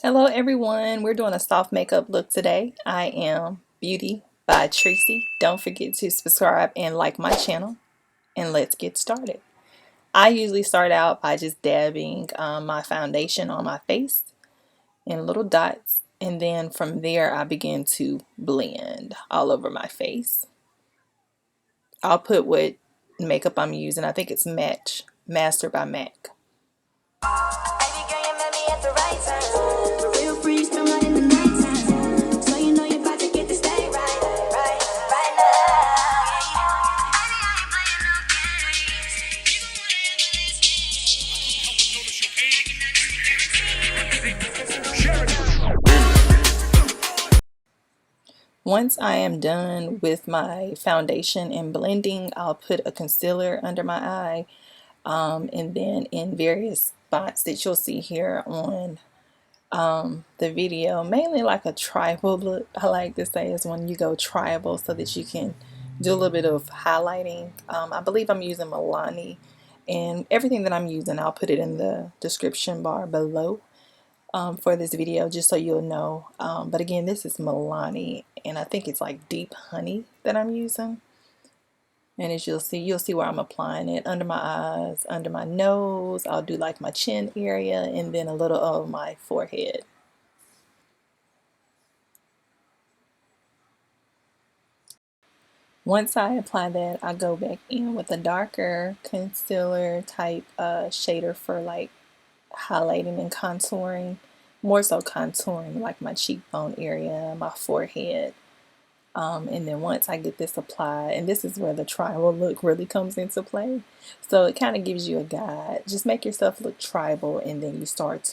Hello everyone, we're doing a soft makeup look today. I am Beauty by Tracy. Don't forget to subscribe and like my channel, and let's get started. I usually start out by just dabbing my foundation on my face in little dots, and then from there I begin to blend all over my face. I'll put what makeup I'm using. I think it's Master by MAC. Once I am done with my foundation and blending, I'll put a concealer under my eye, and then in various spots that you'll see here on the video, mainly like a tribal look. I like to say is when you go tribal so that you can do a little bit of highlighting. I believe I'm using Milani, and everything that I'm using I'll put it in the description bar below for this video, just so you'll know. But again, this is Milani, and I think it's like Deep Honey that I'm using. And as you'll see where I'm applying it under my eyes, under my nose. I'll do like my chin area, and then a little of my forehead. Once I apply that, I go back in with a darker concealer type shader for like highlighting and contouring, more so contouring like my cheekbone area, my forehead. And then once I get this applied, and this is where the tribal look really comes into play, so it kind of gives you a guide. Just make yourself look tribal, and then you'll start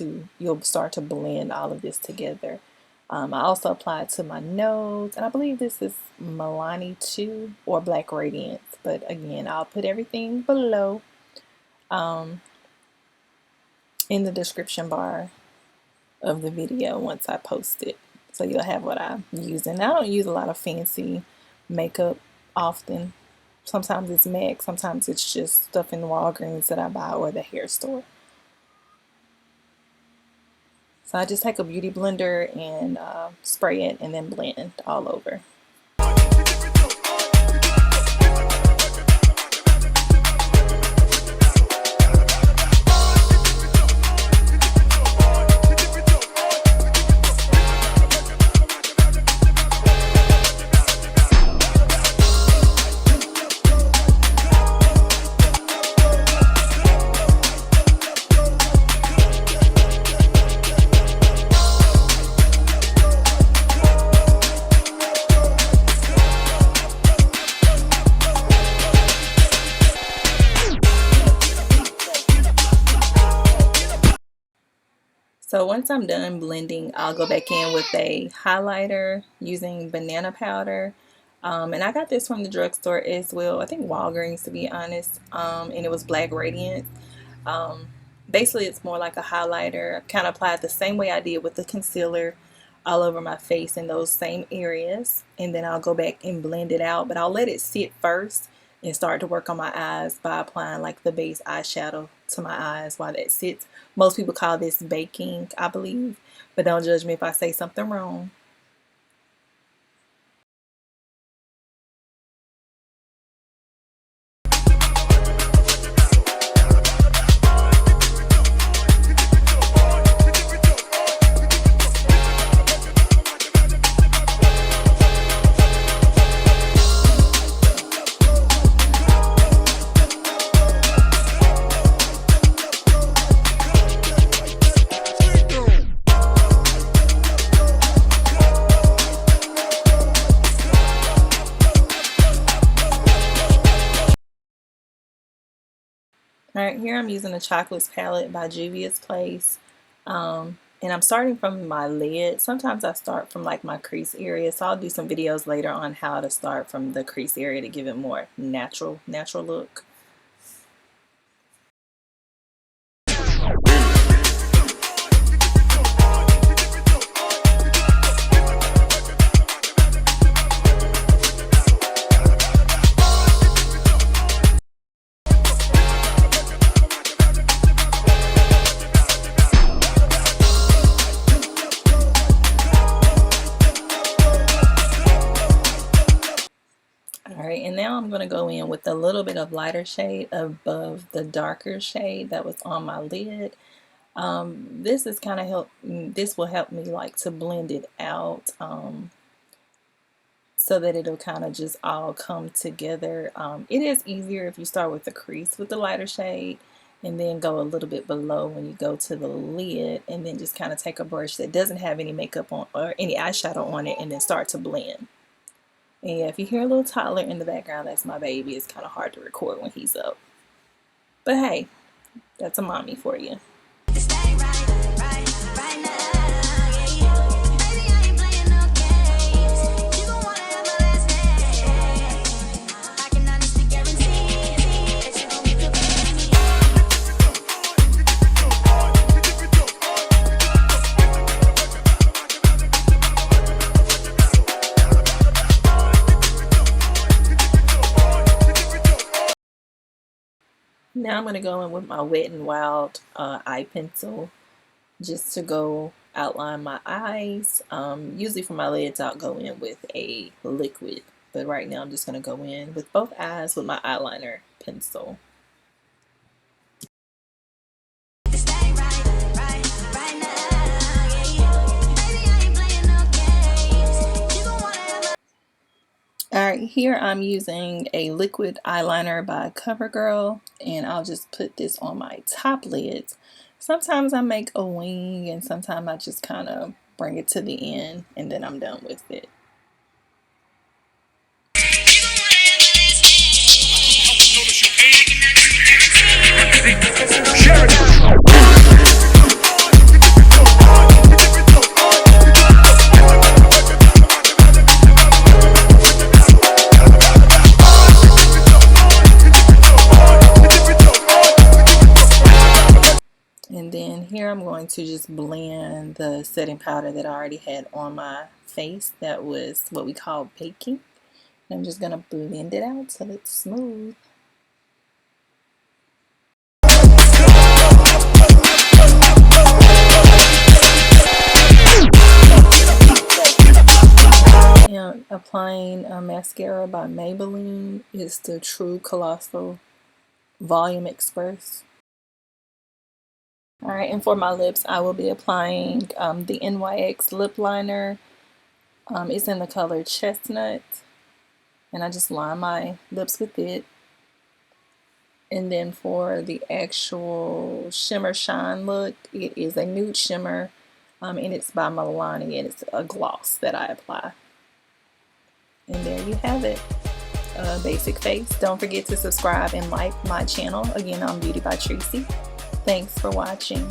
to blend all of this together. I also apply it to my nose, and I believe this is Milani 2 or Black Radiance, but again, I'll put everything below in the description bar of the video once I post it. So you'll have what I'm using. I don't use a lot of fancy makeup often. Sometimes it's MAC, sometimes it's just stuff in Walgreens that I buy or the hair store. So I just take a beauty blender and spray it and then blend all over. So once I'm done blending, I'll go back in with a highlighter using banana powder. And I got this from the drugstore as well. I think Walgreens, to be honest. And it was Black Radiance. Basically, it's more like a highlighter. Kind of applied the same way I did with the concealer all over my face in those same areas. And then I'll go back and blend it out. But I'll let it sit first and start to work on my eyes by applying like the base eyeshadow to my eyes while that sits. Most people call this baking, I believe, but don't judge me if I say something wrong. Alright, here I'm using the Chocolates palette by Juvias Place. And I'm starting from my lid. Sometimes I start from like my crease area, so I'll do some videos later on how to start from the crease area to give it more natural look. now I'm going to go in with a little bit of lighter shade above the darker shade that was on my lid. This is kind of this will help me like to blend it out, so that it'll kind of just all come together. It is easier if you start with the crease with the lighter shade and then go a little bit below when you go to the lid, and then just kind of take a brush that doesn't have any makeup on or any eyeshadow on it and then start to blend. And yeah, if you hear a little toddler in the background, that's my baby. It's kind of hard to record when he's up. But hey, that's a mommy for you. Now I'm going to go in with my Wet n Wild eye pencil just to go outline my eyes. Usually for my lids I'll go in with a liquid, but right now I'm just going to go in with both eyes with my eyeliner pencil. Alright, here I'm using a liquid eyeliner by Covergirl, and I'll just put this on my top lids. Sometimes I make a wing, and sometimes I just kind of bring it to the end, and then I'm done with it. And then here I'm going to just blend the setting powder that I already had on my face. That was what we call baking. And I'm just going to blend it out so it's smooth. And applying a mascara by Maybelline. It's the True Colossal Volume Express. Alright, and for my lips, I will be applying the NYX lip liner. It's in the color Chestnut. And I just line my lips with it. And then for the actual shimmer shine look, it is a nude shimmer. And it's by Milani, and it's a gloss that I apply. And there you have it. Basic face. Don't forget to subscribe and like my channel. Again, I'm Beauty by Tracy. Thanks for watching.